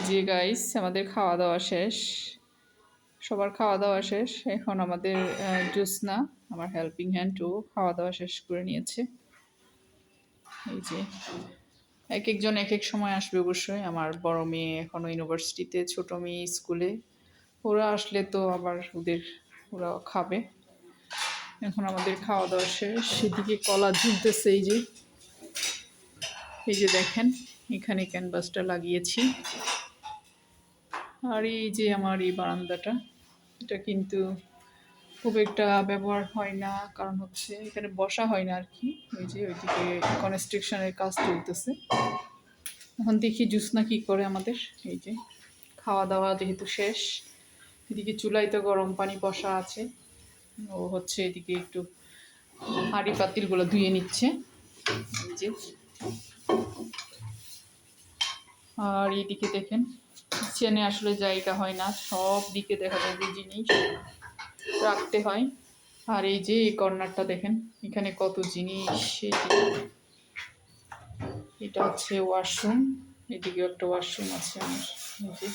জি guys, আমাদের খাওয়া দাওয়া শেষ। সবার খাওয়া দাওয়া শেষ। এখন আমাদের জ্যোৎস্না, আমার হেল্পিং হ্যান্ডও খাওয়া দাওয়া শেষ করে নিয়েছে। এই যে এক একজন এক এক সময় আসবে অবশ্যই। আমার বড় মেয়ে এখনো ইউনিভার্সিটিতে, ছোট মেয়ে স্কুলে। ওরা আসলে তো আবার ওরা খাবে। এখন আমাদের খাওয়া দাওয়া শেষ। সেদিকে কলা ঝুলতেছে। এই যে দেখেন, এখানে ক্যানভাসটা লাগিয়েছি। আর এই যে আমার এই বারান্দাটা, এটা কিন্তু খুব একটা ব্যবহার হয় না, কারণ হচ্ছে এখানে বসা হয় না আর কি। ওই যে ওইদিকে কনস্ট্রাকশনের কাজ চলতেছে। এখন দেখি জ্যোৎস্না কি করে আমাদের। এই যে খাওয়া দাওয়া যেহেতু শেষ, এদিকে চুলায় তো গরম পানি বসা আছে। ও হচ্ছে এদিকে একটু হাঁড়ি পাতিলগুলো ধুয়ে নিচ্ছে। এই যে, আর এইদিকে দেখেন, কিচেনে আসলে জায়গা হয় না, সব দিকে দেখা যায় যে জিনিস রাখতে হয়। আর এই যে এই কর্নারটা দেখেন, এখানে কত জিনিস। এটা হচ্ছে ওয়াশরুম, এদিকেও একটা ওয়াশরুম আছে আমার। এই যে